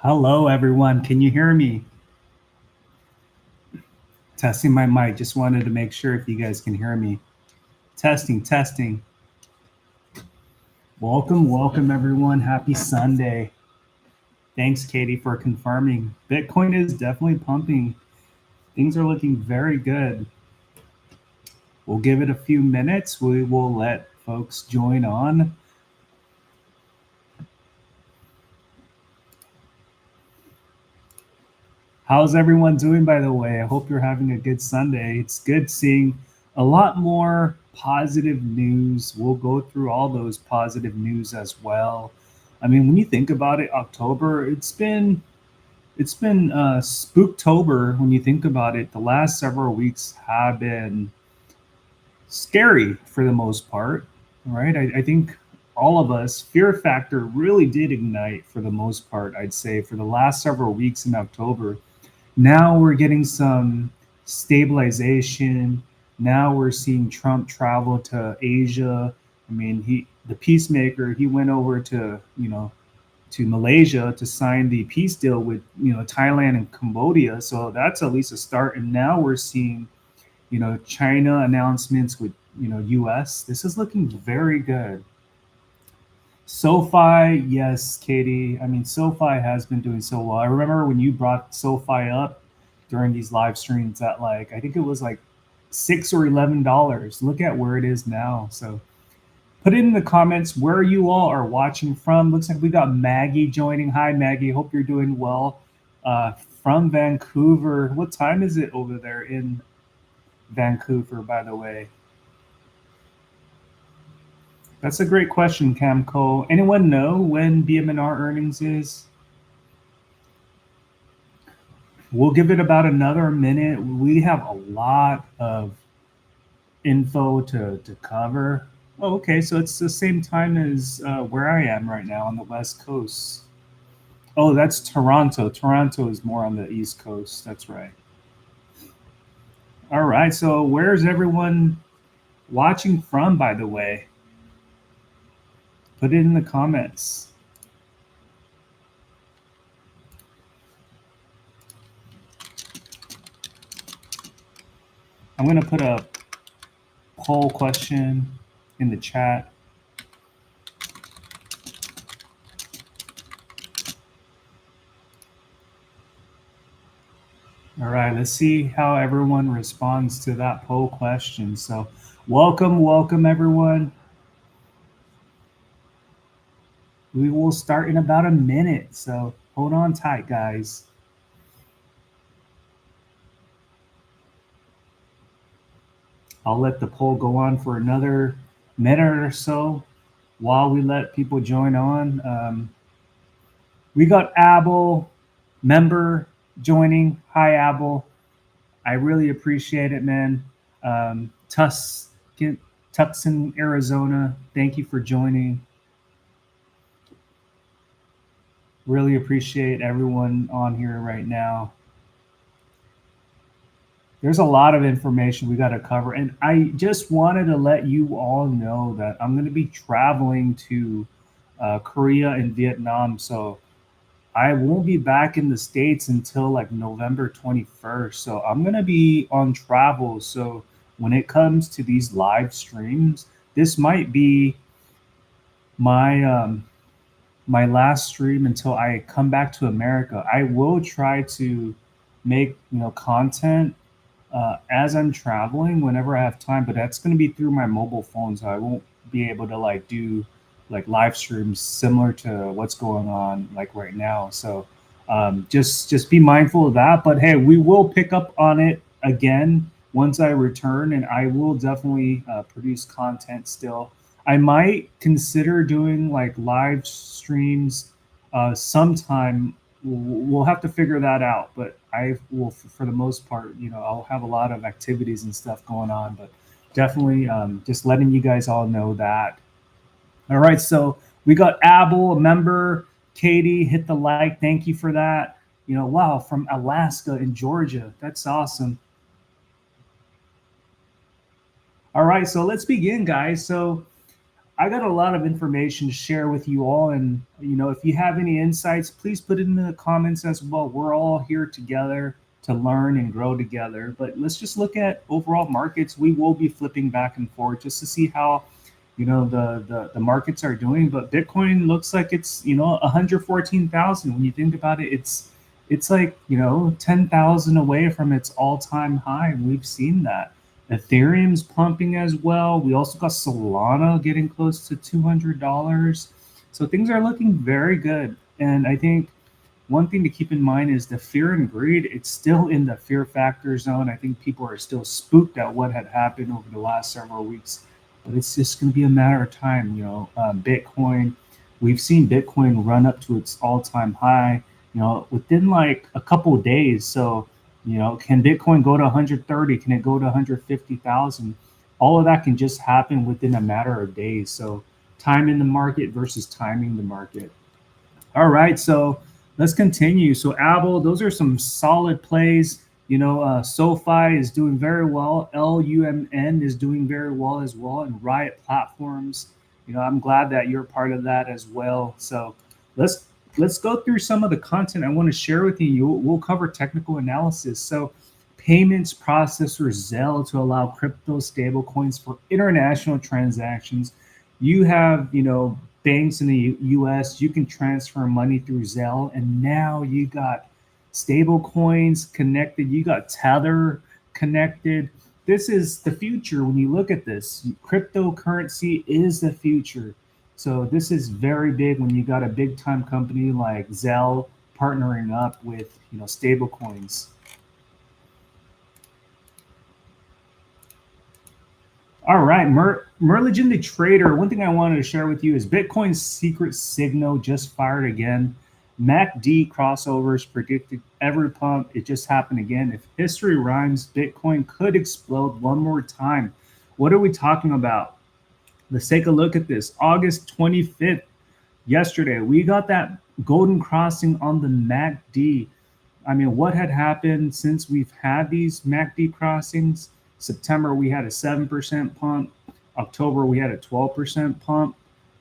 Hello, everyone. Can you hear me? Testing my mic. Just wanted to make sure if you guys can hear me. Testing, testing. Welcome, everyone. Happy Sunday. Thanks, Katie, for confirming. Bitcoin is definitely pumping. Things are looking very good. We'll give it a few minutes. We will let folks join on. How's everyone doing, by the way? I hope you're having a good Sunday. It's good seeing a lot more positive news. We'll go through all those positive news as well. I mean, when you think about it, October, it's been Spooktober. When you think about it, the last several weeks have been scary for the most part, right? I think all of us, fear factor really did ignite for the most part, I'd say, for the last several weeks in October. Now we're getting some stabilization. Now we're seeing Trump travel to Asia. I mean, the peacemaker, he went over to, to Malaysia to sign the peace deal with, Thailand and Cambodia. So that's at least a start. And now we're seeing, China announcements with, US. This is looking very good. SoFi, yes, Katie. I mean, SoFi has been doing so well. I remember when you brought SoFi up during these live streams at I think it was like $6 or $11. Look at where it is now. So put it in the comments where you all are watching from. Looks like we got Maggie joining. Hi, Maggie. Hope you're doing well. From Vancouver. What time is it over there in Vancouver, by the way? That's a great question, Camco. Anyone know when BMNR earnings is? We'll give it about another minute. We have a lot of info to cover. Oh, okay, so it's the same time as where I am right now on the West Coast. Oh, that's Toronto. Toronto is more on the East Coast. That's right. All right, so where's everyone watching from, by the way? Put it in the comments. I'm going to put a poll question in the chat. All right, let's see how everyone responds to that poll question. So welcome, everyone. We will start in about a minute, so hold on tight, guys. I'll let the poll go on for another minute or so while we let people join on. We got Abel, member, joining. Hi, Abel. I really appreciate it, man. Tucson, Arizona, thank you for joining. Really appreciate everyone on here right now. There's a lot of information we got to cover. And I just wanted to let you all know that I'm going to be traveling to Korea and Vietnam. So I won't be back in the States until November 21st. So I'm going to be on travel. So when it comes to these live streams, this might be my my last stream until I come back to America. I will try to make content as I'm traveling whenever I have time, but that's going to be through my mobile phone, so I won't be able to do live streams similar to what's going on right now. So just be mindful of that. But hey, we will pick up on it again once I return, and I will definitely produce content still. I might consider doing live streams sometime. We'll have to figure that out, but I will, for the most part, I'll have a lot of activities and stuff going on, but definitely just letting you guys all know that. All right, so we got Abel, a member. Katie, hit the like. Thank you for that. Wow, from Alaska and Georgia. That's awesome. All right, so let's begin, guys. So I got a lot of information to share with you all. And, if you have any insights, please put it in the comments as well. We're all here together to learn and grow together. But let's just look at overall markets. We will be flipping back and forth just to see how, the markets are doing. But Bitcoin looks like it's, 114,000. When you think about it, it's like, 10,000 away from its all-time high. And we've seen that. Ethereum's pumping as well. We also got Solana getting close to $200. So things are looking very good. And I think one thing to keep in mind is the fear and greed. It's still in the fear factor zone. I think people are still spooked at what had happened over the last several weeks, but it's just going to be a matter of time. Bitcoin, we've seen Bitcoin run up to its all-time high, within like a couple of days. So, can Bitcoin go to 130? Can it go to 150,000? All of that can just happen within a matter of days. So time in the market versus timing the market. All right, so let's continue. So Abel, those are some solid plays. SoFi is doing very well. LUMN is doing very well as well, and RIOT platforms. I'm glad that you're part of that as well. So let's go through some of the content I want to share with you. We'll cover technical analysis. So payments processor Zelle to allow crypto stablecoins for international transactions. You have, banks in the US, you can transfer money through Zelle, and now you got stable coins connected, you got Tether connected. This is the future. When you look at this, cryptocurrency is the future. So this is very big when you got a big time company like Zelle partnering up with, stable coins. All right, Merlin the Trader. One thing I wanted to share with you is Bitcoin's secret signal just fired again. MACD crossovers predicted every pump. It just happened again. If history rhymes, Bitcoin could explode one more time. What are we talking about? Let's take a look at this. August 25th, yesterday, we got that golden crossing on the MACD. I mean, what had happened since we've had these MACD crossings? September, we had a 7% pump. October, we had a 12% pump.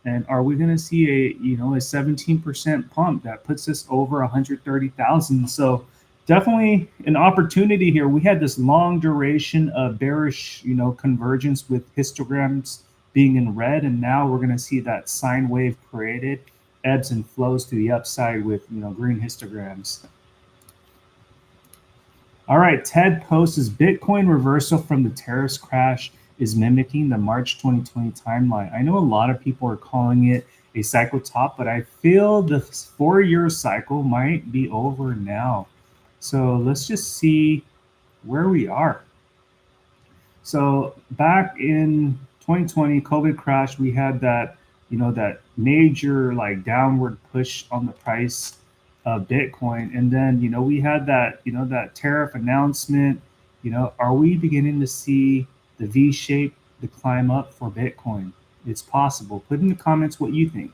And are we going to see a 17% pump that puts us over 130,000? So definitely an opportunity here. We had this long duration of bearish, convergence with histograms being in red, and now we're going to see that sine wave created, ebbs and flows to the upside with green histograms. All right, Ted posts is Bitcoin reversal from the tariffs crash is mimicking the March 2020 timeline. I know a lot of people are calling it a cycle top, but I feel the 4-year cycle might be over now. So let's just see where we are. So back in 2020, COVID crash, we had that, that major like downward push on the price of Bitcoin. And then, we had that, that tariff announcement. Are we beginning to see the V-shape, the climb up for Bitcoin? It's possible. Put in the comments what you think.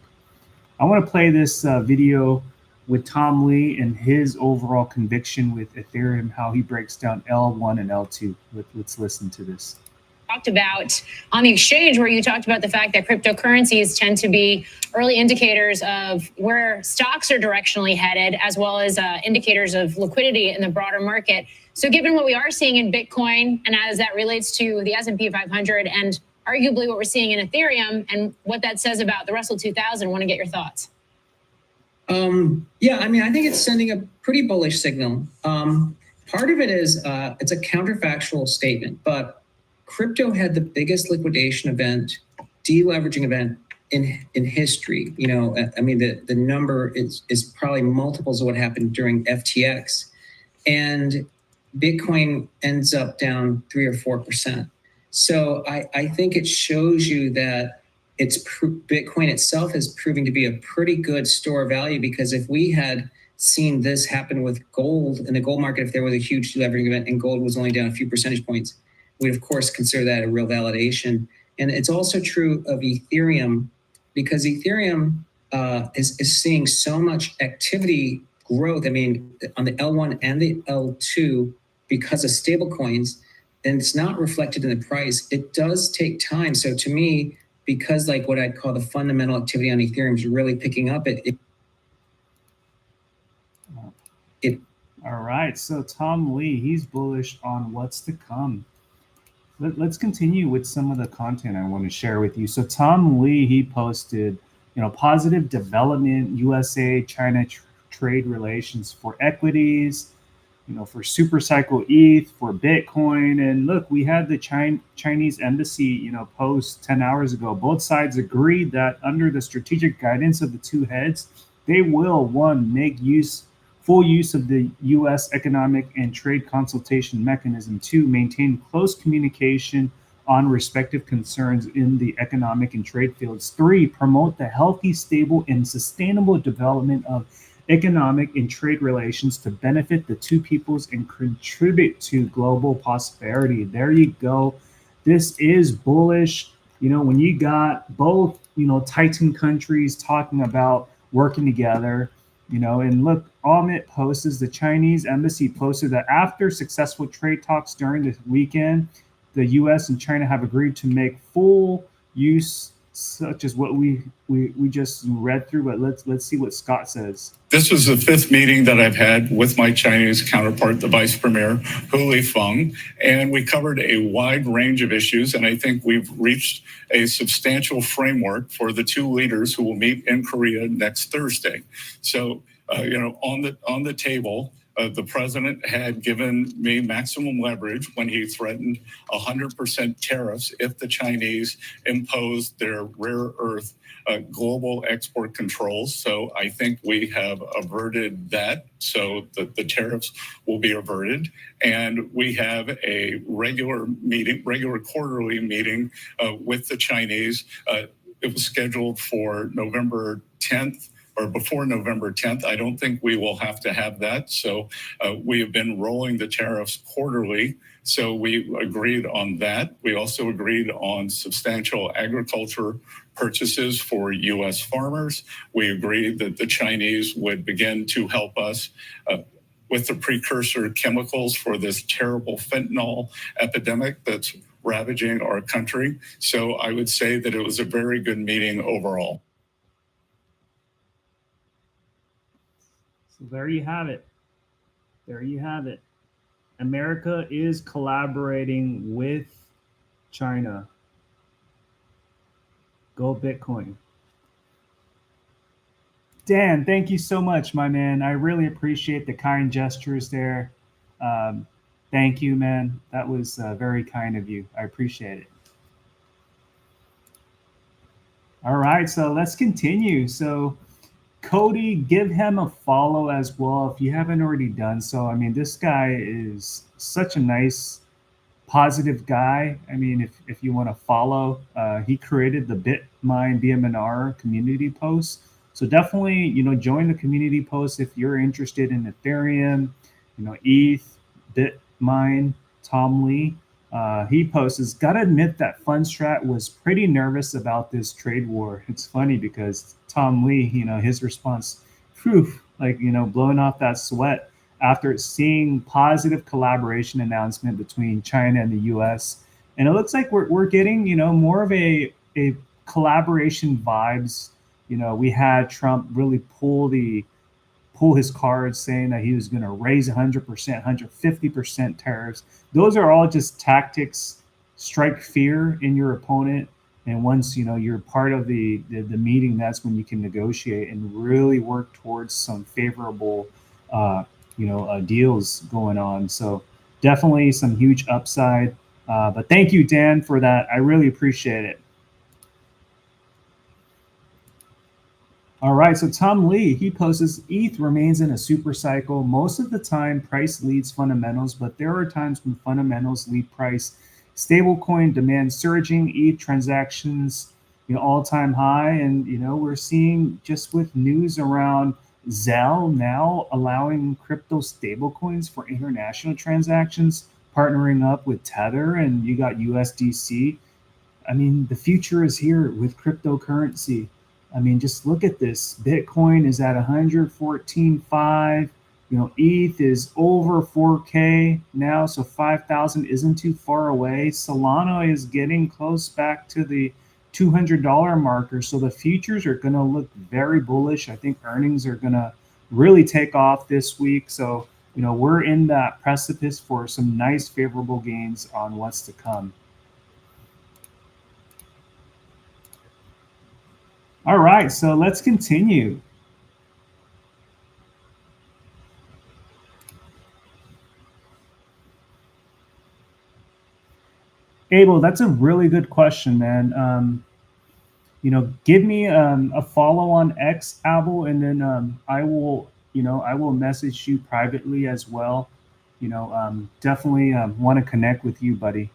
I want to play this video with Tom Lee and his overall conviction with Ethereum, how he breaks down L1 and L2. Let's listen to this. Talked about on the exchange, where you talked about the fact that cryptocurrencies tend to be early indicators of where stocks are directionally headed, as well as indicators of liquidity in the broader market. So given what we are seeing in Bitcoin, and as that relates to the S&P 500 and arguably what we're seeing in Ethereum and what that says about the Russell 2000, I want to get your thoughts. Yeah, I mean, I think it's sending a pretty bullish signal. Part of it is it's a counterfactual statement, but crypto had the biggest liquidation event, deleveraging event in history. I mean, the number is probably multiples of what happened during FTX, and Bitcoin ends up down 3 or 4%. So I think it shows you that Bitcoin itself is proving to be a pretty good store of value, because if we had seen this happen with gold in the gold market, if there was a huge deleveraging event and gold was only down a few percentage points, we'd of course consider that a real validation. And it's also true of Ethereum, because Ethereum is seeing so much activity growth. I mean, on the L1 and the L2, because of stable coins, and it's not reflected in the price. It does take time. So to me, because like what I'd call the fundamental activity on Ethereum is really picking up, All right, so Tom Lee, he's bullish on what's to come. Let's continue with some of the content I want to share with you. So Tom Lee, he posted, positive development, USA China trade relations for equities, for supercycle ETH, for Bitcoin. And look, we had the Chinese embassy, post 10 hours ago. Both sides agreed that under the strategic guidance of the two heads, they will, one, make full use of the U.S. economic and trade consultation mechanism, two, maintain close communication on respective concerns in the economic and trade fields, three, promote the healthy, stable, and sustainable development of economic and trade relations to benefit the two peoples and contribute to global prosperity. There you go. This is bullish. When you got both, Titan countries talking about working together, and look, Amit posts, the Chinese embassy posted that after successful trade talks during the weekend, the U.S. and China have agreed to make full use, such as what we just read through. But let's see what Scott says. This was the fifth meeting that I've had with my Chinese counterpart, the Vice Premier, Hu Lifeng, and we covered a wide range of issues, and I think we've reached a substantial framework for the two leaders who will meet in Korea next Thursday. So, on the table, the president had given me maximum leverage when he threatened 100% tariffs if the Chinese imposed their rare earth global export controls. So I think we have averted that, so that the tariffs will be averted. And we have a regular quarterly meeting with the Chinese. It was scheduled for November 10th. Or before November 10th. I don't think we will have to have that. So we have been rolling the tariffs quarterly. So we agreed on that. We also agreed on substantial agriculture purchases for U.S. farmers. We agreed that the Chinese would begin to help us with the precursor chemicals for this terrible fentanyl epidemic that's ravaging our country. So I would say that it was a very good meeting overall. So there you have it. There you have it. America is collaborating with China. Go Bitcoin. Dan, thank you so much, my man. I really appreciate the kind gestures there. Thank you, man. That was very kind of you. I appreciate it. All right, so let's continue. So Cody, give him a follow as well if you haven't already done so. I mean, this guy is such a nice, positive guy. I mean, if you want to follow, he created the BMNR community post. So definitely, join the community post if you're interested in Ethereum, ETH, Bitmine, Tom Lee. He posts, gotta admit that Fundstrat was pretty nervous about this trade war. It's funny because Tom Lee, his response, blowing off that sweat after seeing positive collaboration announcement between China and the U.S. And it looks like we're getting, more of a collaboration vibes. We had Trump really pull his cards saying that he was going to raise 100%, 150% tariffs. Those are all just tactics, strike fear in your opponent. And once, you're part of the meeting, that's when you can negotiate and really work towards some favorable, deals going on. So definitely some huge upside. But thank you, Dan, for that. I really appreciate it. All right, so Tom Lee, he posts, ETH remains in a super cycle. Most of the time, price leads fundamentals, but there are times when fundamentals lead price. Stablecoin demand surging, ETH transactions, all-time high. And, we're seeing just with news around Zelle now allowing crypto stablecoins for international transactions, partnering up with Tether, and you got USDC. I mean, the future is here with cryptocurrency. I mean, just look at this. Bitcoin is at 114.5. ETH is over 4K now, so 5,000 isn't too far away. Solana is getting close back to the $200 marker. So the futures are going to look very bullish. I think earnings are going to really take off this week. So, we're in that precipice for some nice favorable gains on what's to come. All right, so let's continue. Abel, that's a really good question, man. Give me a follow on X, Abel, and then I will message you privately as well. Definitely want to connect with you, buddy.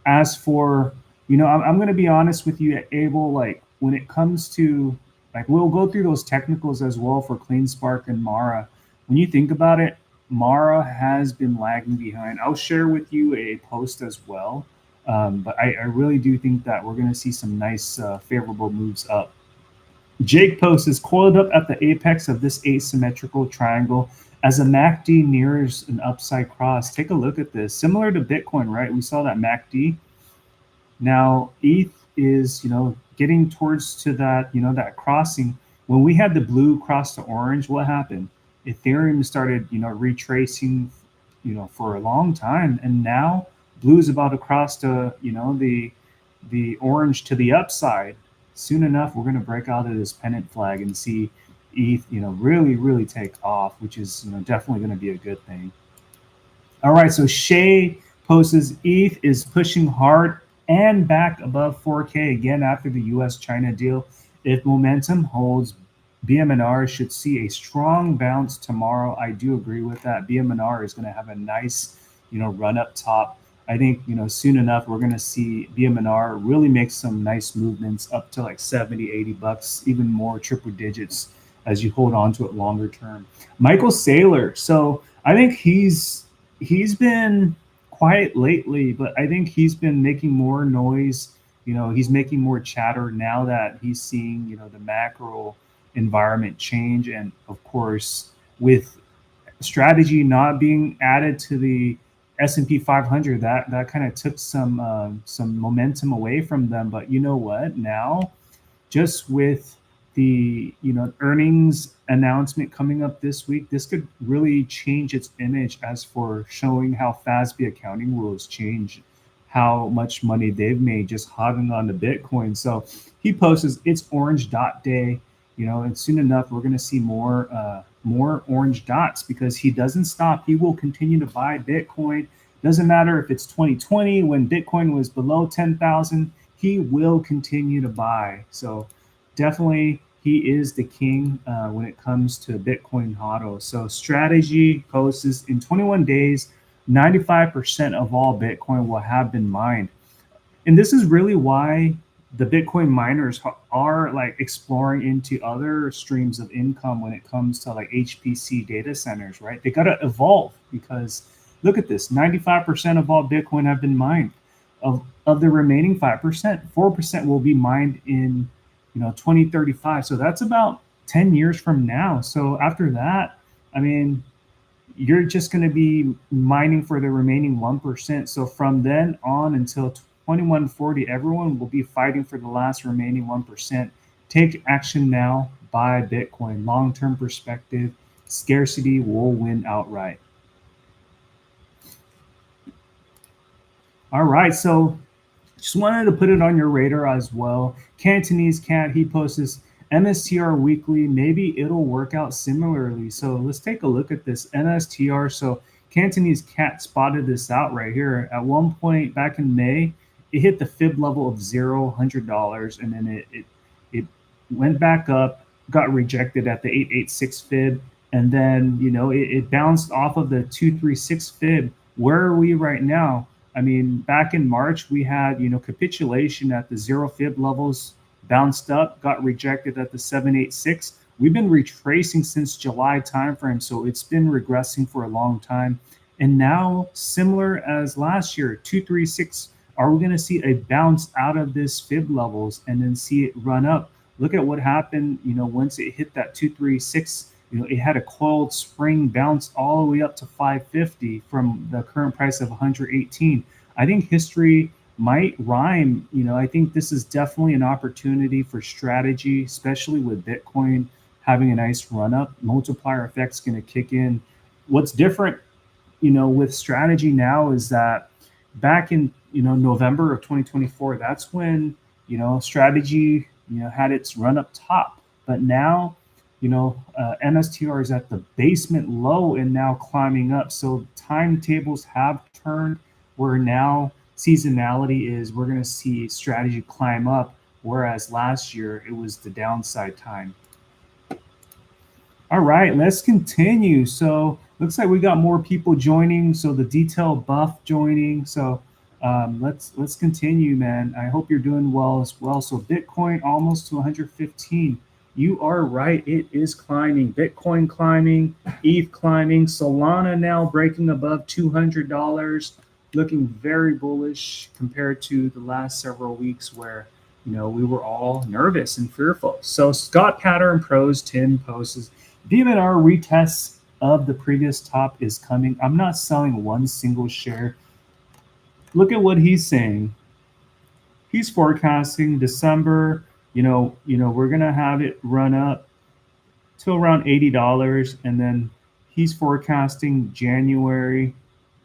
As for, I'm going to be honest with you, Abel, like when it comes to, like, we'll go through those technicals as well for CleanSpark and Mara. When you think about it, Mara has been lagging behind. I'll share with you a post as well. But I really do think that we're going to see some nice favorable moves up. Jake post is coiled up at the apex of this asymmetrical triangle as a MACD nears an upside cross. Take a look at this. Similar to Bitcoin, right? We saw that MACD. Now ETH is, getting towards to that, that crossing. When we had the blue cross to orange, what happened? Ethereum started, retracing, for a long time, and now blue is about to cross to, the orange to the upside. Soon enough, we're going to break out of this pennant flag and see ETH, really, really take off, which is, definitely going to be a good thing. All right, so Shay posts ETH is pushing hard and back above 4K again after the US-China deal. If momentum holds, BMNR should see a strong bounce tomorrow. I do agree with that. BMNR is going to have a nice, run up top. I think, soon enough, we're going to see BMNR really make some nice movements up to like 70, 80 bucks, even more triple digits as you hold on to it longer term. Michael Saylor. So I think he's been quiet lately, but I think he's been making more noise. He's making more chatter now that he's seeing, the macro environment change. And of course, with strategy not being added to the S&P 500, that kind of took some momentum away from them. But you know what? Now, just with the earnings announcement coming up this week, this could really change its image as for showing how FASB accounting rules change how much money they've made just hogging on to Bitcoin. So he posts it's orange dot day, and soon enough we're going to see more orange dots because he doesn't stop. He will continue to buy Bitcoin. Doesn't matter if it's 2020 when Bitcoin was below 10,000, he will continue to buy. So definitely he is the king when it comes to Bitcoin HODL. So strategy posts in 21 days, 95% of all Bitcoin will have been mined. And this is really why the Bitcoin miners are like exploring into other streams of income when it comes to like HPC data centers, right? They got to evolve because look at this, 95% of all Bitcoin have been mined. Of the remaining 5%, 4% will be mined in 2035. So that's about 10 years from now. So after that, I mean, you're just going to be mining for the remaining 1%. So from then on until 2140, everyone will be fighting for the last remaining 1%. Take action now, buy Bitcoin. Long-term perspective, scarcity will win outright. All right, so just wanted to put it on your radar as well. Cantonese Cat, he posts MSTR weekly. Maybe it'll work out similarly. So let's take a look at this MSTR. So Cantonese Cat spotted this out right here. At one point back in May, it hit the fib level of $100, and then it went back up, got rejected at the 886 fib, and then it bounced off of the 236 fib. Where are we right now? I mean, back in March, we had, capitulation at the 0 fib levels, bounced up, got rejected at the 786. We've been retracing since July timeframe, so it's been regressing for a long time. And now, similar as last year, 236, are we going to see a bounce out of this fib levels and then see it run up? Look at what happened, once it hit that 236. It had a coiled spring bounce all the way up to 550 from the current price of 118. I think history might rhyme. I think this is definitely an opportunity for strategy, especially with Bitcoin having a nice run up. Multiplier effect's going to kick in. What's different, with strategy now is that back in, November of 2024, that's when, strategy, had its run up top. But now, MSTR is at the basement low and now climbing up. So timetables have turned where now seasonality is we're going to see strategy climb up, whereas last year it was the downside time. All right, let's continue. So looks like we got more people joining. So the detail buff joining. So let's continue, man. I hope you're doing well as well. So Bitcoin almost to 115. You are right. It is climbing. Bitcoin climbing, ETH climbing, Solana now breaking above $200, looking very bullish compared to the last several weeks where, we were all nervous and fearful. So Scott Pattern Pros, Tim posts, BMNR retests of the previous top is coming. I'm not selling one single share. Look at what he's saying. He's forecasting December, we're going to have it run up to around $80. And then he's forecasting January,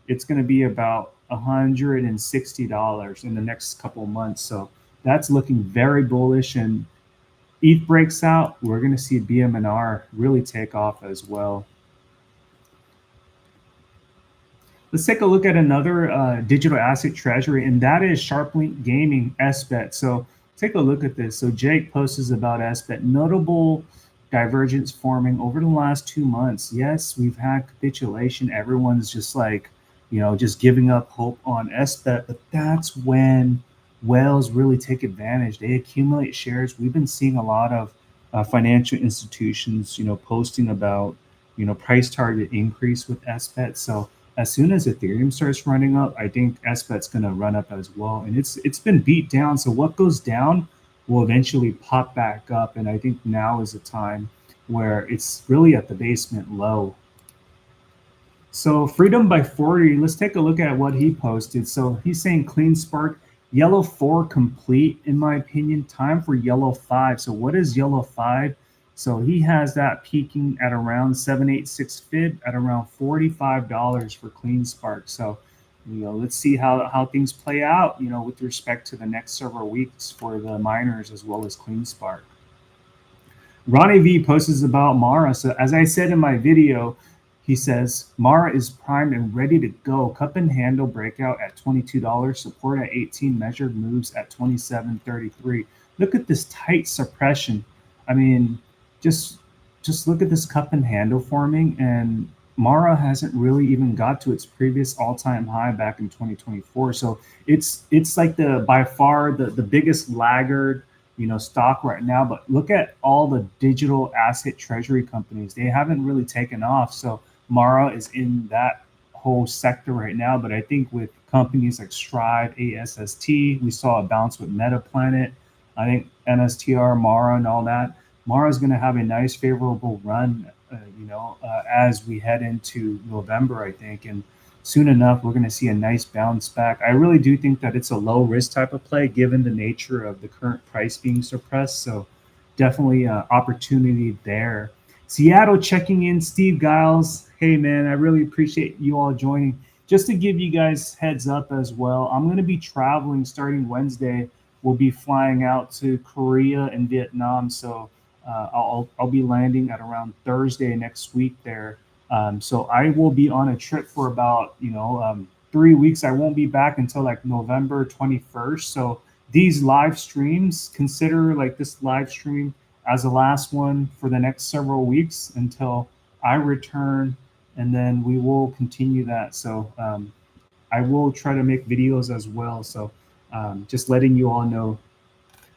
it's going to be about $160 in the next couple of months. So that's looking very bullish. And ETH breaks out, we're going to see BMNR really take off as well. Let's take a look at another digital asset treasury, and that is SharpLink Gaming, SBET. So take a look at this. So Jake posts about SBET. Notable divergence forming over the last 2 months. Yes, we've had capitulation. Everyone's just like, just giving up hope on SBET, but that's when whales really take advantage. They accumulate shares. We've been seeing a lot of financial institutions, posting about, price target increase with SBET. So as soon as Ethereum starts running up, I think SBET's going to run up as well. And it's been beat down. So what goes down will eventually pop back up. And I think now is a time where it's really at the basement low. So Freedom by 40, let's take a look at what he posted. So he's saying Clean Spark, Yellow 4 complete, in my opinion. Time for Yellow 5. So what is Yellow 5? So he has that peaking at around 786 fib at around $45 for Clean Spark. So, let's see how things play out, with respect to the next several weeks for the miners as well as Clean Spark. Ronnie V posts about Mara. So as I said in my video, he says, Mara is primed and ready to go. Cup and handle breakout at $22. Support at 18. Measured moves at 27.33. Look at this tight suppression. I mean, just look at this cup and handle forming, and Mara hasn't really even got to its previous all-time high back in 2024. So it's like by far the biggest laggard, stock right now. But look at all the digital asset treasury companies. They haven't really taken off. So Mara is in that whole sector right now. But I think with companies like Strive, ASST, we saw a bounce with MetaPlanet. I think MSTR, Mara, and all that. Mara is going to have a nice favorable run, as we head into November, I think. And soon enough, we're going to see a nice bounce back. I really do think that it's a low risk type of play given the nature of the current price being suppressed. So definitely opportunity there. Seattle checking in, Steve Giles. Hey, man, I really appreciate you all joining. Just to give you guys heads up as well, I'm going to be traveling starting Wednesday. We'll be flying out to Korea and Vietnam. So I'll be landing at around Thursday next week there. So I will be on a trip for about 3 weeks. I won't be back until like November 21st. So these live streams, consider like this live stream as the last one for the next several weeks until I return, and then we will continue that. So I will try to make videos as well. So just letting you all know.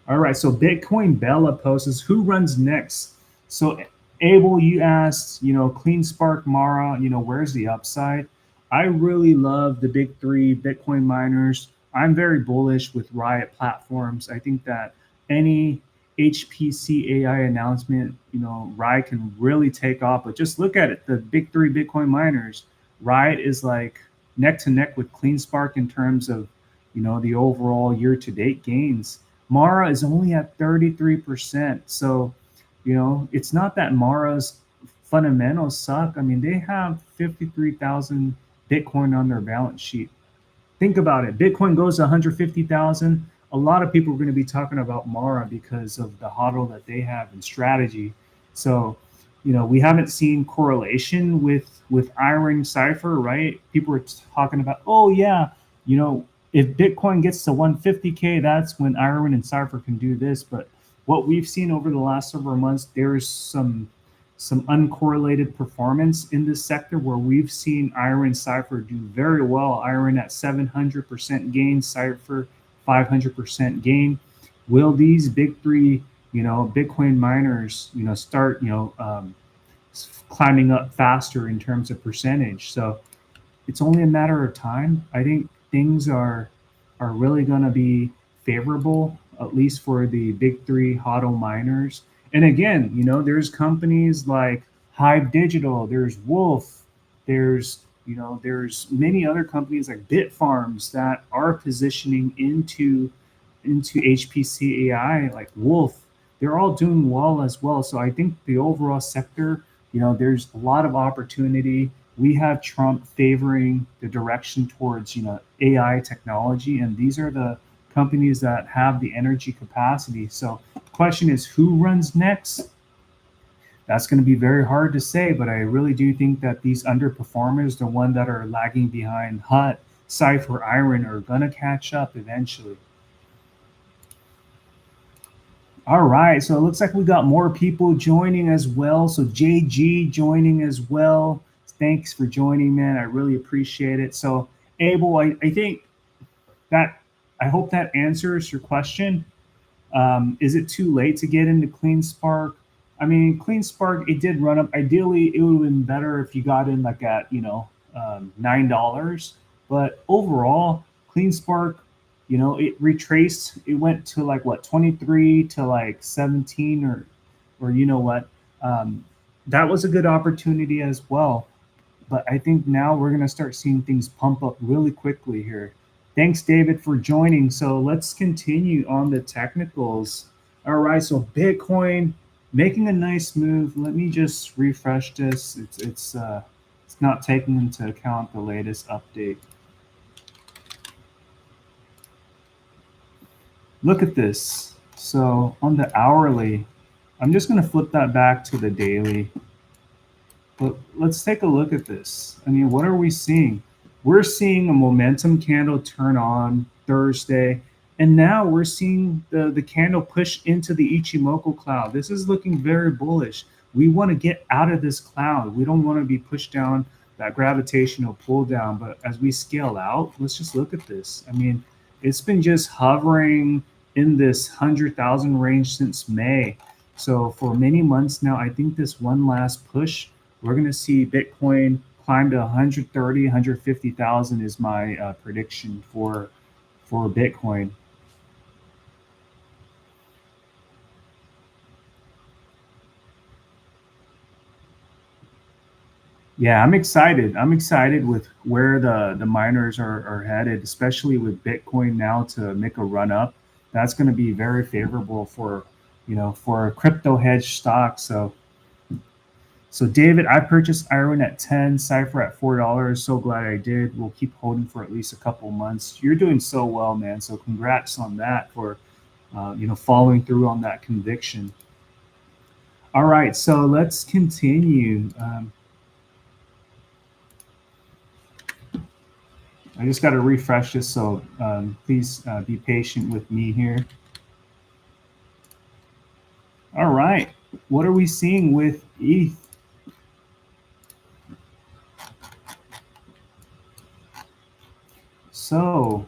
All right, so Bitcoin Bella posts, who runs next? So Abel, you asked, Clean Spark, Mara, where's the upside? I really love the big three Bitcoin miners. I'm very bullish with RIOT platforms. I think that any HPC AI announcement, RIOT can really take off. But just look at it, the big three Bitcoin miners. RIOT is like neck to neck with Clean Spark in terms of the overall year-to-date gains. Mara is only at 33%. So, it's not that Mara's fundamentals suck. I mean, they have 53,000 Bitcoin on their balance sheet. Think about it. Bitcoin goes to 150,000. A lot of people are going to be talking about Mara because of the hodl that they have in strategy. So, we haven't seen correlation with Iron Cipher, right? People are talking about, oh yeah, if Bitcoin gets to 150K, that's when Iron and Cipher can do this. But what we've seen over the last several months, there's some uncorrelated performance in this sector where we've seen Iron Cipher do very well. Iron at 700% gain, Cipher 500% gain. Will these big three, Bitcoin miners, start, climbing up faster in terms of percentage? So it's only a matter of time. I think things are really going to be favorable, at least for the big three hodl miners. And again, there's companies like Hive Digital, there's Wolf, there's many other companies like Bitfarms that are positioning into HPC AI, like Wolf. They're all doing well as well. So I think the overall sector, there's a lot of opportunity. We have Trump favoring the direction towards, AI technology, and these are the companies that have the energy capacity. So the question is, who runs next? That's going to be very hard to say, but I really do think that these underperformers, the ones that are lagging behind HUT, Cipher, Iron, are going to catch up eventually. All right, so it looks like we got more people joining as well. So JG joining as well. Thanks for joining, man. I really appreciate it. So Abel, I think that, I hope that answers your question. Is it too late to get into CleanSpark? I mean, CleanSpark, it did run up. Ideally, it would have been better if you got in like at, $9. But overall, CleanSpark, it retraced. It went to like what, 23 to like 17 or that was a good opportunity as well. But I think now we're going to start seeing things pump up really quickly here. Thanks, David, for joining. So let's continue on the technicals. All right, so Bitcoin making a nice move. Let me just refresh this. It's not taking into account the latest update. Look at this. So on the hourly, I'm just going to flip that back to the daily. But let's take a look at this. I mean, what are we seeing? We're seeing a momentum candle turn on Thursday, and now we're seeing the candle push into the Ichimoku cloud. This is looking very bullish. We want to get out of this cloud. We don't want to be pushed down that gravitational pull down. But as we scale out, let's just look at this. I mean, it's been just hovering in this 100,000 range since May. So for many months now, I think this one last push, we're going to see Bitcoin climb to 130, 150,000 is my prediction for Bitcoin. Yeah, I'm excited. I'm excited with where the miners are headed, especially with Bitcoin now to make a run up. That's going to be very favorable for a crypto hedge stock. So David, I purchased Iron at 10, Cipher at $4. So glad I did. We'll keep holding for at least a couple months. You're doing so well, man. So congrats on that for following through on that conviction. All right, so let's continue. I just got to refresh this, so please be patient with me here. All right, what are we seeing with ETH? So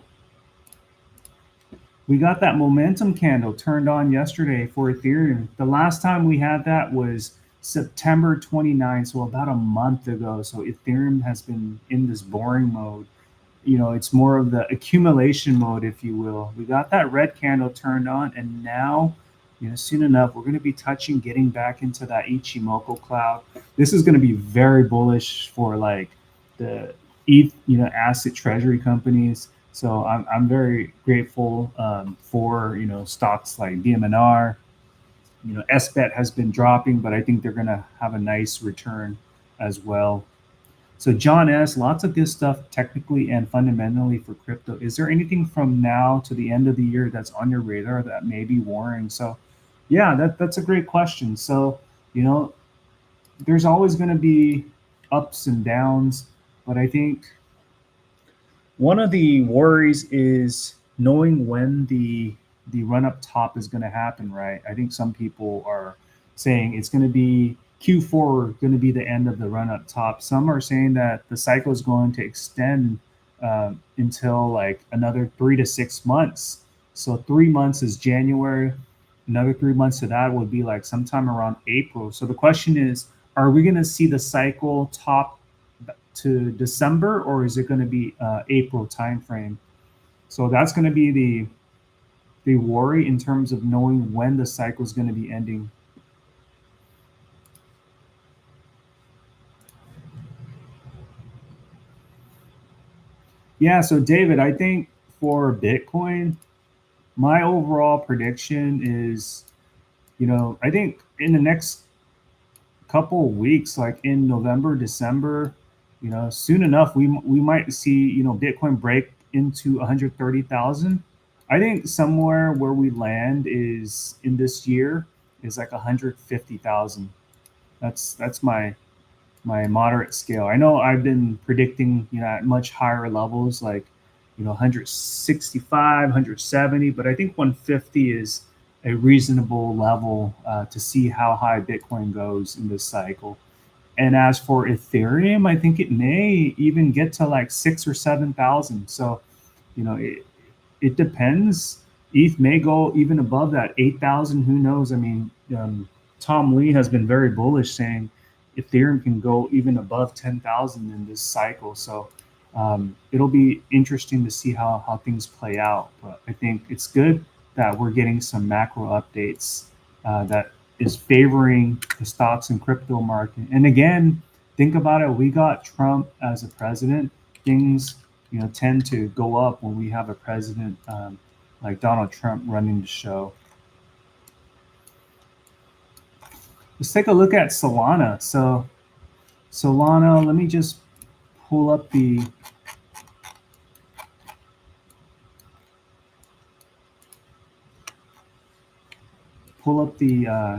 we got that momentum candle turned on yesterday for Ethereum. The last time we had that was September 29th, so about a month ago. So Ethereum has been in this boring mode. It's more of the accumulation mode, if you will. We got that red candle turned on, and now, soon enough, we're going to be getting back into that Ichimoku cloud. This is going to be very bullish for like the ETH, asset treasury companies. So I'm very grateful for, stocks like BMNR. SBET has been dropping, but I think they're going to have a nice return as well. So John S., lots of good stuff technically and fundamentally for crypto. Is there anything from now to the end of the year that's on your radar that may be worrying? So yeah, that's a great question. So, there's always going to be ups and downs, but I think one of the worries is knowing when the run up top is going to happen, right? I think some people are saying it's going to be Q4 going to be the end of the run up top. Some are saying that the cycle is going to extend until like another 3 to 6 months. So 3 months is January. Another 3 months to that would be like sometime around April. So the question is, are we going to see the cycle top to December, or is it going to be April timeframe? So that's going to be the worry in terms of knowing when the cycle is going to be ending. Yeah, so David, I think for Bitcoin, my overall prediction is, I think in the next couple of weeks, like in November, December, soon enough, we might see, Bitcoin break into 130,000. I think somewhere where we land is in this year is like 150,000. That's my moderate scale. I know I've been predicting, at much higher levels, like, 165, 170, but I think 150 is a reasonable level to see how high Bitcoin goes in this cycle. And as for Ethereum, I think it may even get to like 6 or 7,000. So, it depends. ETH may go even above that 8,000. Who knows? I mean, Tom Lee has been very bullish, saying Ethereum can go even above 10,000 in this cycle. So it'll be interesting to see how things play out. But I think it's good that we're getting some macro updates that is favoring the stocks and crypto market. And again, think about it. We got Trump as a president. Things, tend to go up when we have a president like Donald Trump running the show. Let's take a look at Solana. So Solana, let me just pull up the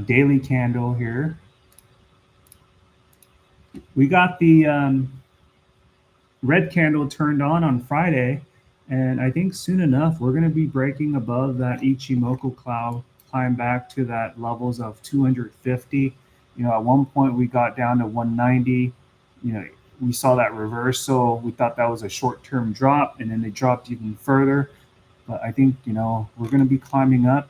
daily candle here. We got the red candle turned on Friday, and I think soon enough we're going to be breaking above that Ichimoku cloud, climb back to that levels of 250. At one point we got down to 190. We saw that reversal. We thought that was a short-term drop, and then they dropped even further. But I think, we're going to be climbing up.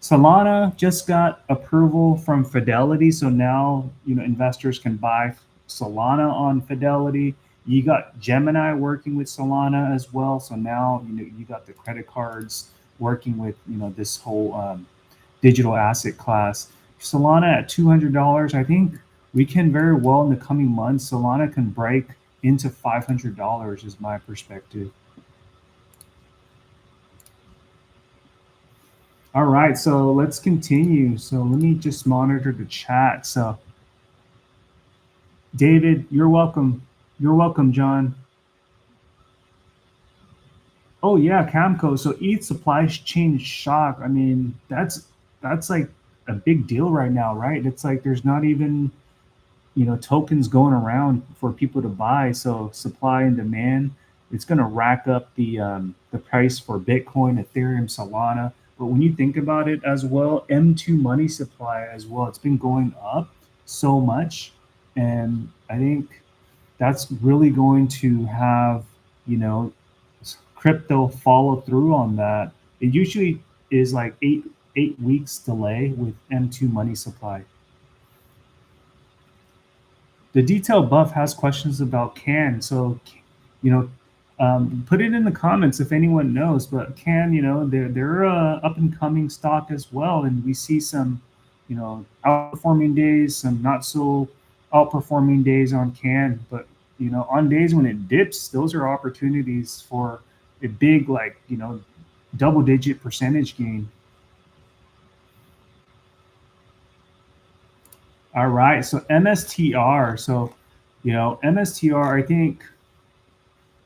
Solana just got approval from Fidelity, so now, investors can buy Solana on Fidelity. You got Gemini working with Solana as well, so now, you got the credit cards working with, this whole digital asset class. Solana at $200, I think we can very well in the coming months, Solana can break into $500 is my perspective. All right, so let's continue. So let me just monitor the chat. So David, you're welcome. You're welcome, John. Oh yeah, Camco. So ETH supply chain shock. I mean, that's like a big deal right now, right? It's like there's not even, tokens going around for people to buy. So supply and demand, it's going to rack up the price for Bitcoin, Ethereum, Solana. But when you think about it as well, M2 money supply as well, it's been going up so much. And I think that's really going to have, crypto follow through on that. It usually is like eight weeks delay with M2 money supply. The detailed buff has questions about CAN. So, put it in the comments if anyone knows. But CAN, they're a up and coming stock as well, and we see some, outperforming days, some not so outperforming days on CAN. But on days when it dips, those are opportunities for a big, like, double-digit percentage gain. All right, so MSTR. So, MSTR, I think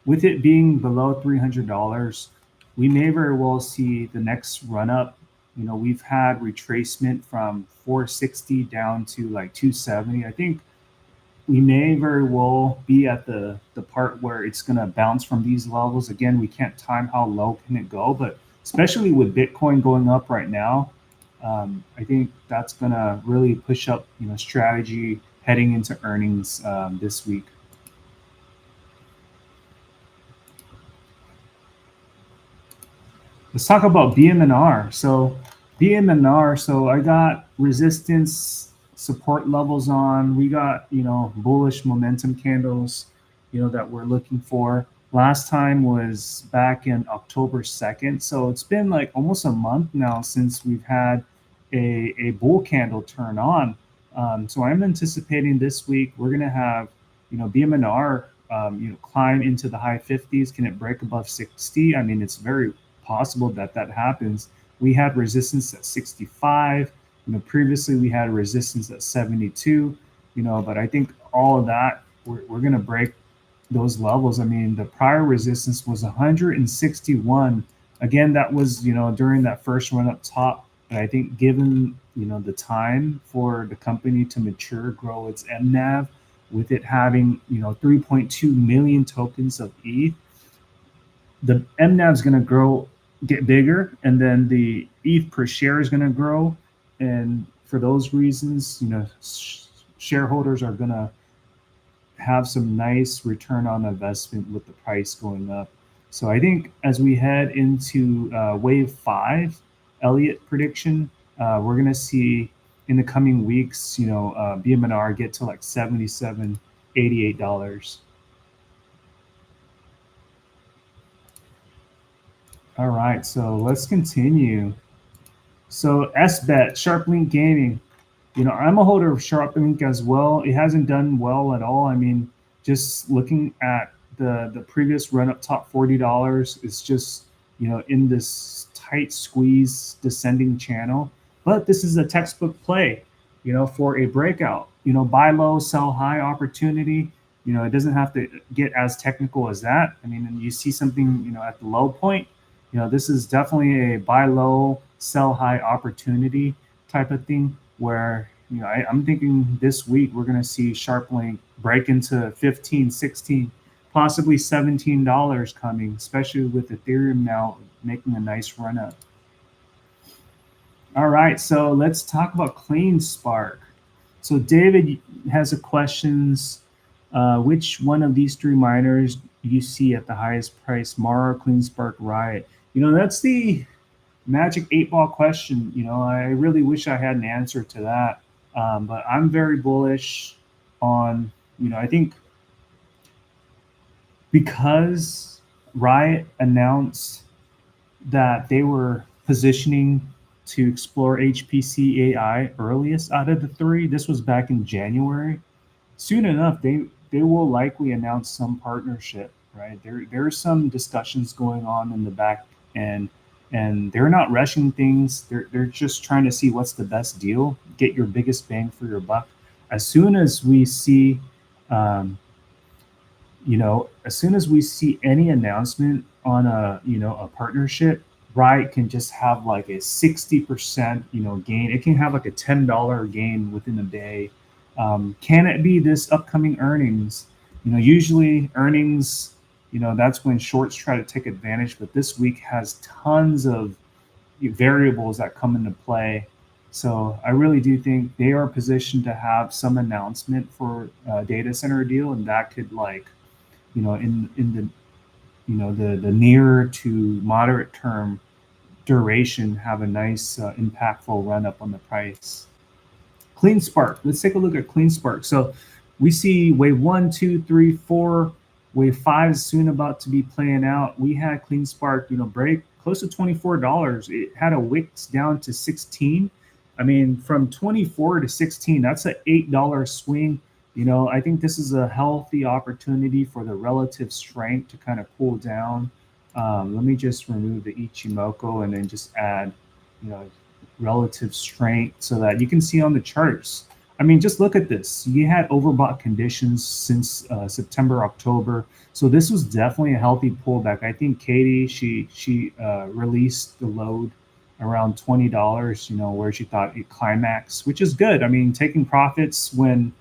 with it being below $300, we may very well see the next run up. We've had retracement from 460 down to like 270. I think we may very well be at the part where it's going to bounce from these levels. Again, we can't time how low can it go, but especially with Bitcoin going up right now, I think that's going to really push up, strategy heading into earnings this week. Let's talk about BMNR. So BMNR, so I got resistance support levels on. We got, bullish momentum candles, that we're looking for. Last time was back in October 2nd. So it's been like almost a month now since we've had a bull candle turn on. So I'm anticipating this week we're going to have, BMNR, climb into the high 50s. Can it break above 60? I mean, it's very possible that happens. We had resistance at 65. Previously we had resistance at 72. But I think all of that we're going to break those levels. I mean, the prior resistance was 161. Again, that was during that first run up top. But I think given the time for the company to mature, grow its MNAV, with it having 3.2 million tokens of ETH, the MNAV is going to get bigger, and then the ETH per share is going to grow. And for those reasons, shareholders are going to have some nice return on investment with the price going up. So I think as we head into wave 5, Elliott prediction, we're going to see in the coming weeks, BMNR get to like $77, $88. All right, so let's continue. So SBET, SharpLink Gaming. I'm a holder of SharpLink as well. It hasn't done well at all. I mean, just looking at the previous run up top $40, it's just, in this tight squeeze descending channel. But this is a textbook play, for a breakout. Buy low, sell high opportunity. It doesn't have to get as technical as that. I mean, you see something, at the low point, this is definitely a buy low, sell high opportunity type of thing where, I'm thinking this week we're going to see SharpLink break into 15, 16, possibly $17 coming, especially with Ethereum now making a nice run up. All right, so let's talk about CleanSpark. So David has a questions. Which one of these 3 miners do you see at the highest price, Mara, CleanSpark, RIOT? That's the magic 8-ball question. I really wish I had an answer to that. But I'm very bullish on, I think because RIOT announced that they were positioning to explore HPC AI earliest out of the 3, this was back in January. Soon enough, they will likely announce some partnership, right? There's some discussions going on in the back end, and they're not rushing things. They're just trying to see what's the best deal, get your biggest bang for your buck. As soon as we see, as soon as we see any announcement on a partnership, RIOT can just have like a 60%, gain. It can have like a $10 gain within a day. Can it be this upcoming earnings? Usually earnings, that's when shorts try to take advantage, but this week has tons of variables that come into play. So I really do think they are positioned to have some announcement for a data center deal, and that could in the near to moderate term duration have a nice impactful run up on the price. CleanSpark, let's take a look at CleanSpark. So we see wave 1, 2, 3, 4. Wave 5 is soon about to be playing out. We had CleanSpark, break close to $24. It had a wicks down to 16. I mean, from 24 to 16, that's an $8 swing. I think this is a healthy opportunity for the relative strength to kind of cool down. Let me just remove the Ichimoku and then just add, relative strength so that you can see on the charts. I mean, just look at this. You had overbought conditions since September, October. So this was definitely a healthy pullback. I think Katie, she released the load around $20, where she thought it climaxed, which is good. I mean, taking profits when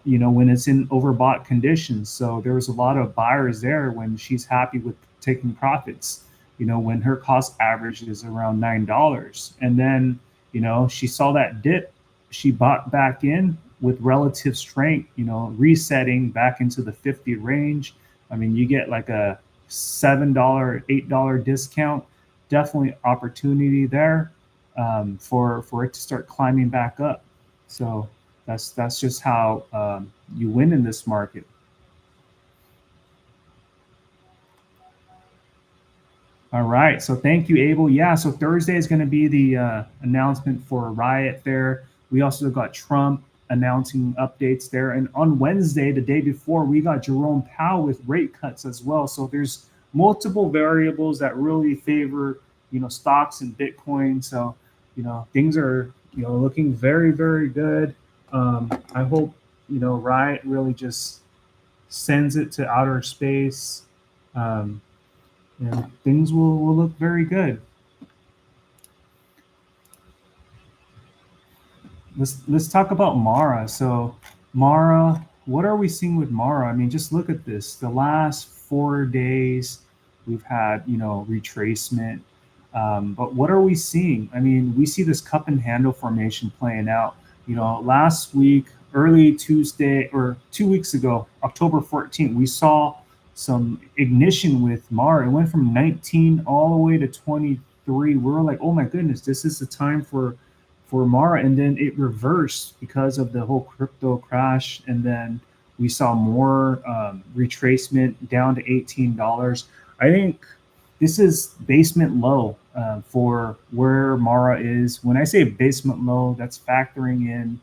it's in overbought conditions. So there was a lot of buyers there when she's happy with taking profits, when her cost average is around $9. And then, she saw that dip, she bought back in with relative strength, resetting back into the 50 range. I mean, you get like a $7, $8 discount, definitely opportunity there for it to start climbing back up. So that's just how you win in this market. All right, so thank you, Abel. Yeah, so Thursday is going to be the announcement for RIOT there. We also got Trump announcing updates there. And on Wednesday, the day before, we got Jerome Powell with rate cuts as well. So there's multiple variables that really favor, stocks and Bitcoin. So, things are, looking very, very good. I hope, RIOT really just sends it to outer space. And things will look very good. Let's talk about Mara. So Mara, what are we seeing with Mara? I mean, just look at this. The last 4 days, we've had, retracement. But what are we seeing? I mean, we see this cup and handle formation playing out. Last week, early Tuesday, or 2 weeks ago, October 14th, we saw some ignition with Mara. It went from 19 all the way to 23. We were like, oh my goodness, this is the time for Mara. And then it reversed because of the whole crypto crash. And then we saw more retracement down to $18. I think this is basement low for where Mara is. When I say basement low, that's factoring in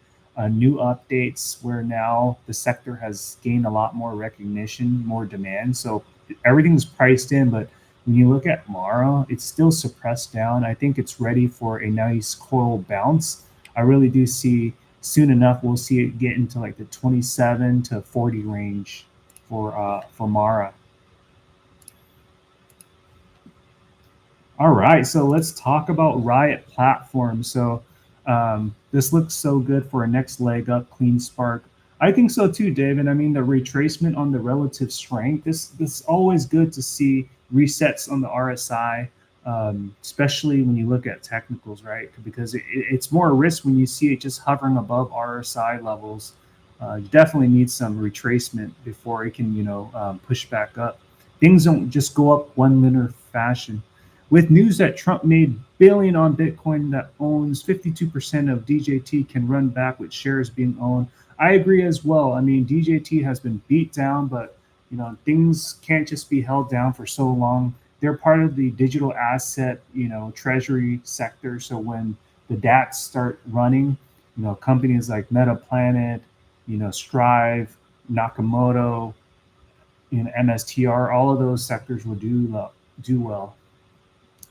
new updates where now the sector has gained a lot more recognition, more demand. So everything's priced in, but when you look at Mara, it's still suppressed down. I think it's ready for a nice coral bounce. I really do see soon enough, we'll see it get into like the 27 to 40 range for Mara. All right, so let's talk about RIOT platform. So this looks so good for a next leg up, clean spark. I think so too, David. I mean, the retracement on the relative strength, this always good to see resets on the RSI, especially when you look at technicals, right? Because it's more risk when you see it just hovering above RSI levels. You definitely need some retracement before it can, push back up. Things don't just go up one linear fashion. With news that Trump made billion on Bitcoin that owns 52% of DJT can run back with shares being owned. I agree as well. I mean, DJT has been beat down, but things can't just be held down for so long. They're part of the digital asset, treasury sector. So when the DATs start running, companies like MetaPlanet, Strive, Nakamoto, MSTR, all of those sectors will do well.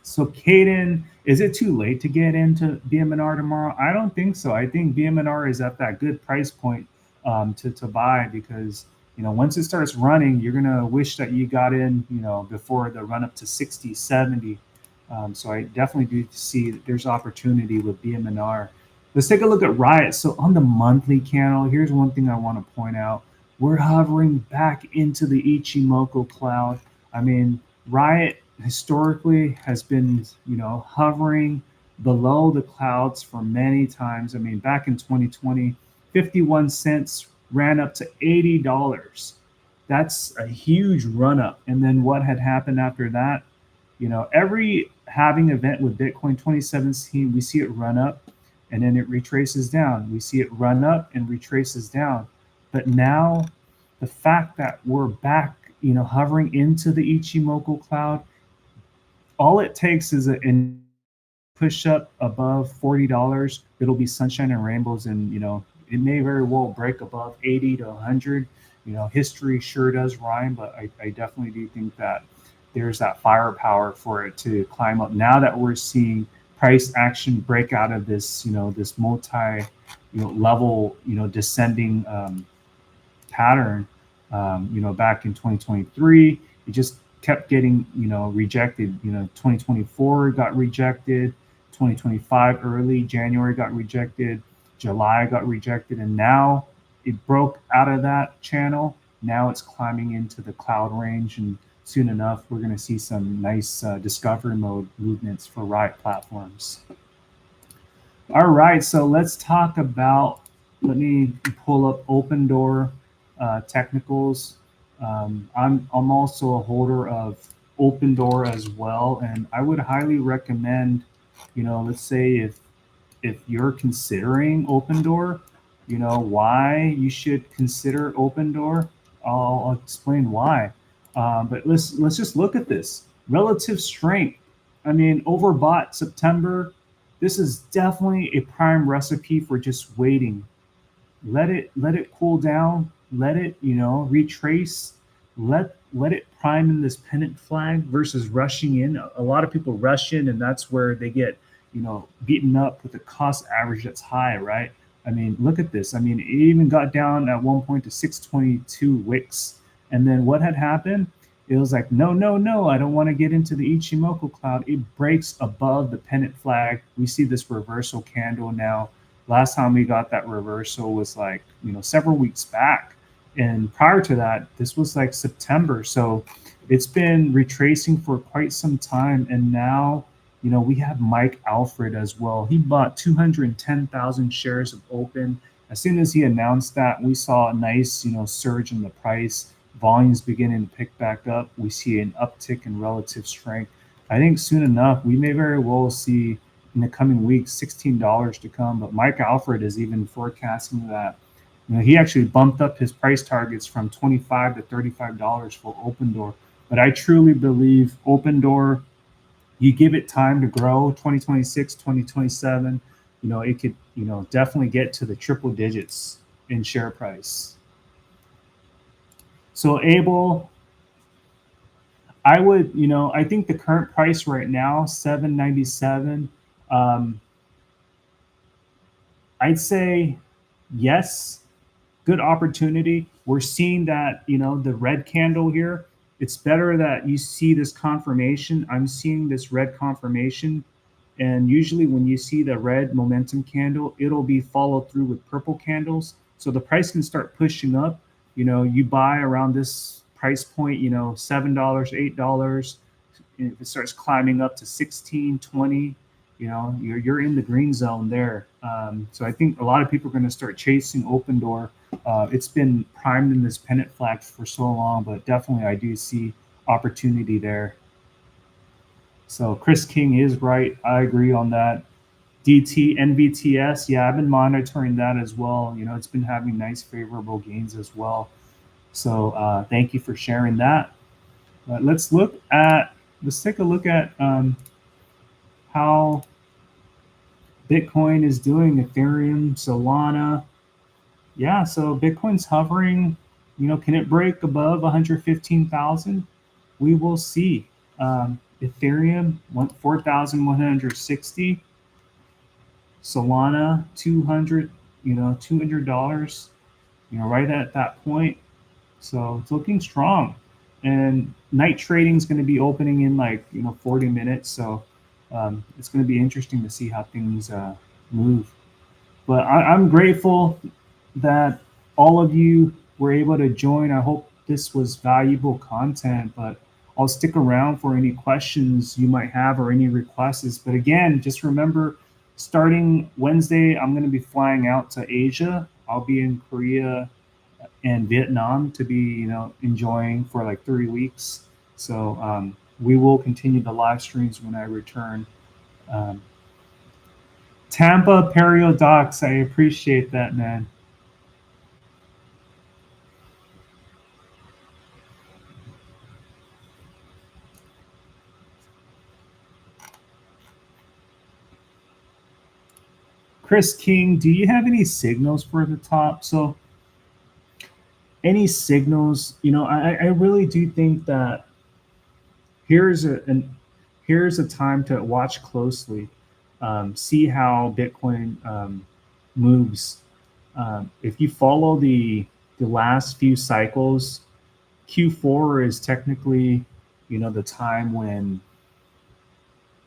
So Caden, is it too late to get into BMNR tomorrow? I don't think so. I think BMNR is at that good price point to buy because, once it starts running, you're going to wish that you got in, before the run up to 60, 70. So I definitely do see that there's opportunity with BMNR. Let's take a look at RIOT. So on the monthly candle, here's one thing I want to point out. We're hovering back into the Ichimoku cloud. I mean, RIOT historically has been, hovering below the clouds for many times. I mean, back in 2020, 51 cents ran up to $80. That's a huge run up. And then what had happened after that? Every halving event with Bitcoin 2017, we see it run up and then it retraces down. We see it run up and retraces down. But now the fact that we're back, hovering into the Ichimoku cloud, all it takes is a push up above $40. It'll be sunshine and rainbows, and it may very well break above 80 to 100. History sure does rhyme, but I definitely do think that there's that firepower for it to climb up. Now that we're seeing price action break out of this, this multi, level, descending pattern, back in 2023, it just kept getting, rejected. 2024 got rejected, 2025 early January got rejected, July got rejected, and now it broke out of that channel. Now it's climbing into the cloud range, and soon enough, we're going to see some nice discovery mode movements for RIOT platforms. All right, so let's talk about, let me pull up Open Door technicals. I'm also a holder of Open Door as well, and I would highly recommend, let's say if you're considering Open Door, why you should consider Open Door. I'll explain why. But let's just look at this relative strength. I mean, overbought September. This is definitely a prime recipe for just waiting. Let it cool down. Let it retrace. Let it prime in this pennant flag versus rushing in. A lot of people rush in, and that's where they get beaten up with the cost average that's high, right? I mean, look at this. I mean, it even got down at one point to 622 wicks. And then what had happened? It was like, no, I don't want to get into the Ichimoku cloud. It breaks above the pennant flag. We see this reversal candle now. Last time we got that reversal was like, several weeks back. And prior to that, this was like September. So it's been retracing for quite some time. And now, we have Mike Alfred as well. He bought 210,000 shares of Open. As soon as he announced that, we saw a nice, surge in the price. Volumes beginning to pick back up. We see an uptick in relative strength. I think soon enough, we may very well see in the coming weeks $16 to come. But Mike Alfred is even forecasting that. He actually bumped up his price targets from $25 to $35 for Open Door. But I truly believe Open Door, you give it time to grow, 2026, 2027, it could, definitely get to the triple digits in share price. So Able, I would, I think the current price right now, $7.97. I'd say yes, good opportunity. We're seeing that, the red candle here. It's better that you see this confirmation. I'm seeing this red confirmation. And usually when you see the red momentum candle, it'll be followed through with purple candles. So the price can start pushing up. You buy around this price point, $7, $8. If it starts climbing up to 16, 20, you're in the green zone there. So I think a lot of people are going to start chasing Open Door. It's been primed in this pennant flag for so long, but definitely I do see opportunity there. So Chris King is right. I agree on that. DT, NVTS, yeah, I've been monitoring that as well. It's been having nice favorable gains as well. So thank you for sharing that. But let's take a look at how Bitcoin is doing, Ethereum, Solana. Yeah, so Bitcoin's hovering. Can it break above 115,000? We will see. Ethereum, 4,160. Solana, 200, $200, right at that point. So it's looking strong. And night trading is going to be opening in 40 minutes. So it's going to be interesting to see how things move. But I'm grateful that all of you were able to join. I hope this was valuable content, but I'll stick around for any questions you might have or any requests. But again, just remember, starting Wednesday, I'm going to be flying out to Asia. I'll be in Korea and Vietnam to be, enjoying for 3 weeks. So we will continue the live streams when I return. Tampa Periodox, I appreciate that, man. Chris King, do you have any signals for the top? So any signals, I really do think that here's a time to watch closely, see how Bitcoin moves. If you follow the last few cycles, Q4 is technically, the time when,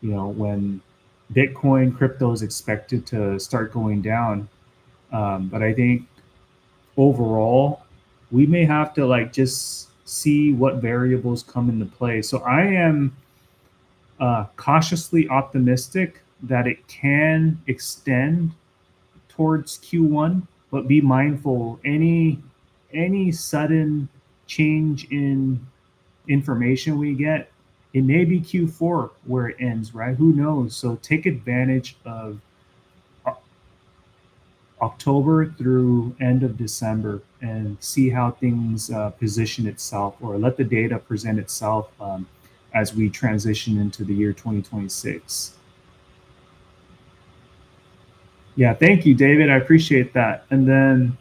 when Bitcoin crypto is expected to start going down. But I think overall, we may have to like just see what variables come into play. So I am cautiously optimistic that it can extend towards Q1, but be mindful any sudden change in information we get, it may be Q4 where it ends, right? Who knows? So take advantage of October through end of December and see how things position itself, or let the data present itself as we transition into the year 2026. Yeah, thank you, David. I appreciate that. And then,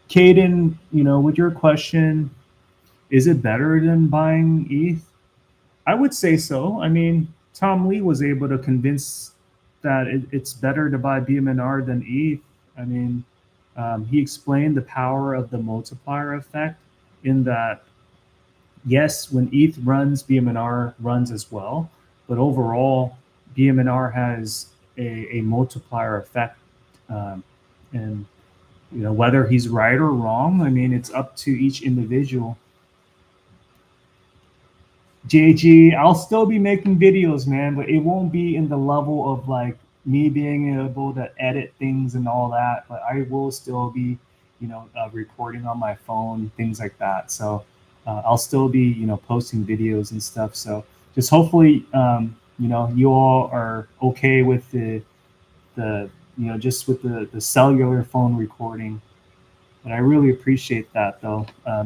Caden, with your question, is it better than buying ETH? I would say so. I mean, Tom Lee was able to convince that it's better to buy BMNR than ETH. I mean, he explained the power of the multiplier effect in that, yes, when ETH runs, BMNR runs as well. But overall, BMNR has a multiplier effect. And, whether he's right or wrong, I mean, it's up to each individual. JG, I'll still be making videos, man, but it won't be in the level of like me being able to edit things and all that. But I will still be, recording on my phone, things like that. So I'll still be, posting videos and stuff. So just hopefully, you all are okay with the just with the cellular phone recording. But I really appreciate that, though.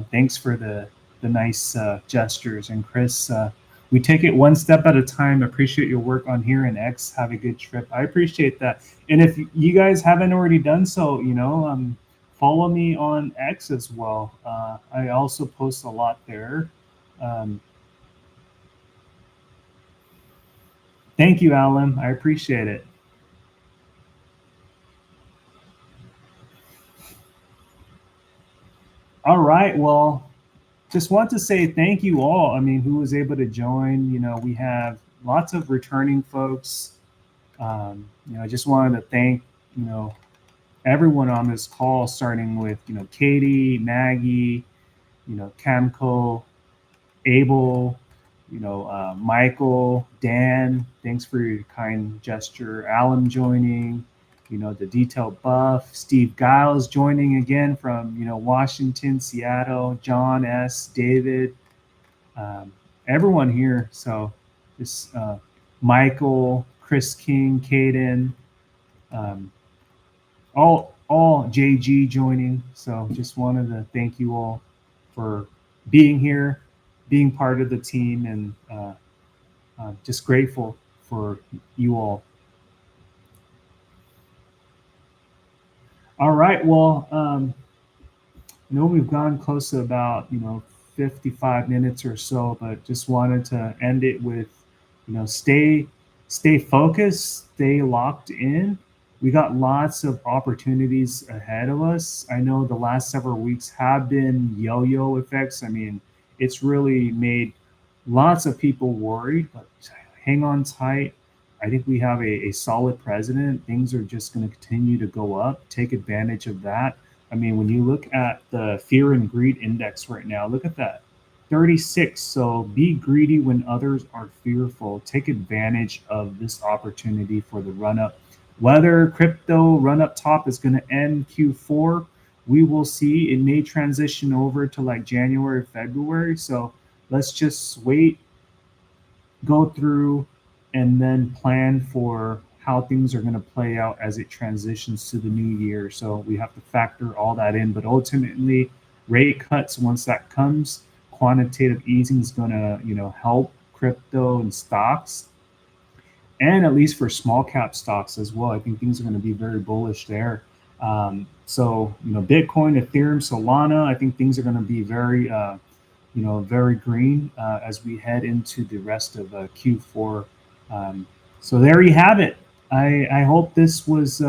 Thanks for the nice gestures. And Chris, we take it one step at a time. Appreciate your work on here and X. Have a good trip. I appreciate that. And if you guys haven't already done so, follow me on X as well. I also post a lot there. Thank you, Alan. I appreciate it. All right. Well, just want to say thank you all. I mean, who was able to join? We have lots of returning folks. I just wanted to thank, everyone on this call, starting with, Katie, Maggie, Camco, Abel, Michael, Dan. Thanks for your kind gesture. Alan joining. The detailed buff, Steve Giles joining again from, Washington, Seattle, John S., David, everyone here. So this Michael, Chris King, Caden, all JG joining. So just wanted to thank you all for being here, being part of the team, and just grateful for you all. All right. Well, I know we've gone close to about 55 minutes or so, but just wanted to end it with stay focused, stay locked in. We got lots of opportunities ahead of us. I know the last several weeks have been yo-yo effects. I mean, it's really made lots of people worried, but hang on tight. I think we have a solid president. Things are just going to continue to go up. Take advantage of that. I mean, when you look at the fear and greed index right now, look at that, 36. So be greedy when others are fearful. Take advantage of this opportunity for the run up. Whether crypto run up top is going to end Q4, we will see. It may transition over to like January, February. So let's just wait, go through, and then plan for how things are going to play out as it transitions to the new year. So we have to factor all that in. But ultimately, rate cuts, once that comes, quantitative easing is going to, help crypto and stocks, and at least for small cap stocks as well. I think things are going to be very bullish there. So, Bitcoin, Ethereum, Solana, I think things are going to be very, very green as we head into the rest of Q4. So there you have it. I hope this was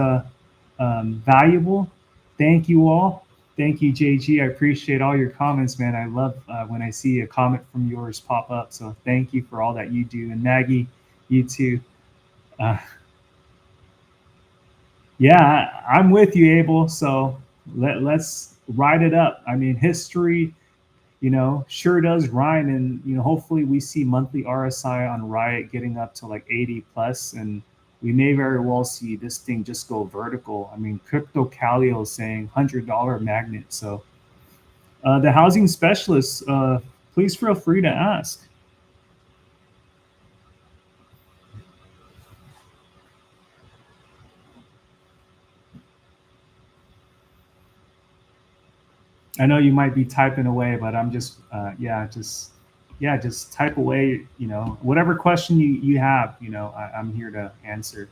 valuable. Thank you all. Thank you, JG. I appreciate all your comments, man. I love when I see a comment from yours pop up. So thank you for all that you do. And Maggie, you too. Yeah, I'm with you, Abel. So let's write it up. I mean, history, sure does rhyme. And, hopefully we see monthly RSI on Riot getting up to like 80 plus. And we may very well see this thing just go vertical. I mean, Crypto Calio is saying $100 magnet. So the housing specialists, please feel free to ask. I know you might be typing away, but I'm just, just type away, whatever question you have, I'm here to answer.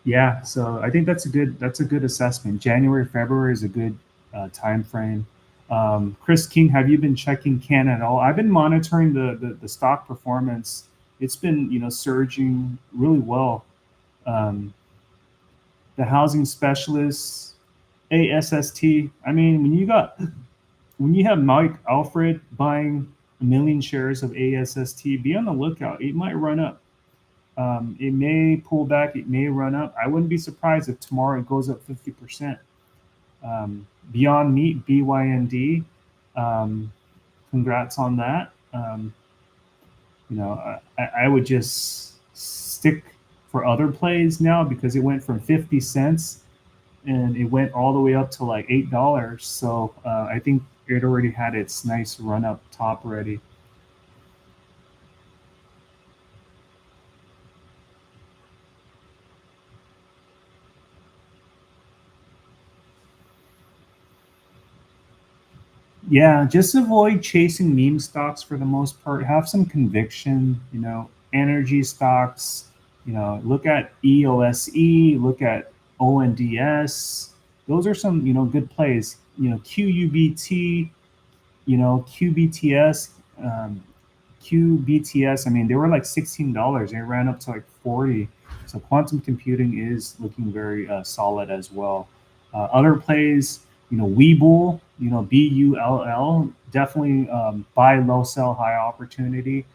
Yeah, so I think that's a good assessment. January, February is a good time frame. Chris King, have you been checking Can at all? I've been monitoring the stock performance. It's been surging really well. The housing specialists, ASST. I mean, when you have Mike Alfred buying 1 million shares of ASST, be on the lookout. It might run up. It may pull back. It may run up. I wouldn't be surprised if tomorrow it goes up 50%. Beyond Meat, BYND. Congrats on that. I would just stick for other plays now because it went from 50 cents and it went all the way up to like $8. So I think it already had its nice run up top already. Yeah, just avoid chasing meme stocks for the most part. Have some conviction, energy stocks, look at EOSE, look at ONDS. Those are some, good plays. QUBT, QBTS, QBTS. I mean, they were like $16. They ran up to like 40. So quantum computing is looking very solid as well. Other plays, Webull, BULL, definitely buy low, sell high opportunity.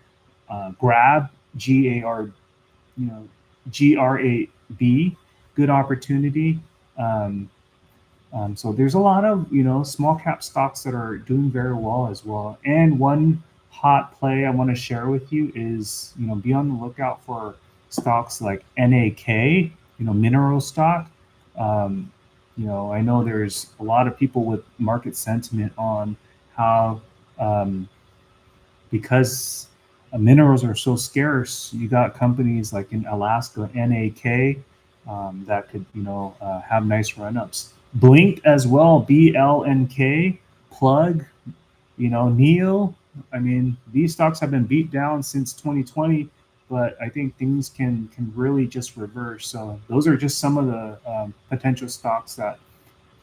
Grab, GAR, GRAB, good opportunity. So there's a lot of small cap stocks that are doing very well as well. And one hot play I want to share with you is be on the lookout for stocks like NAK, mineral stock. I know there's a lot of people with market sentiment on how because minerals are so scarce, you got companies like in Alaska, NAK, that could have nice run-ups. Blink as well, BLNK, Plug, Neo. I mean, these stocks have been beat down since 2020, but I think things can really just reverse. So those are just some of the potential stocks that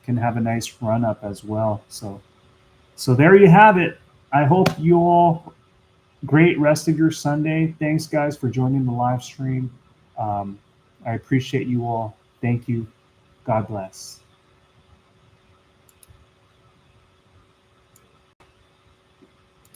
can have a nice run up as well. So there you have it. I hope you all great rest of your Sunday. Thanks guys for joining the live stream. I appreciate you all. Thank you. God bless.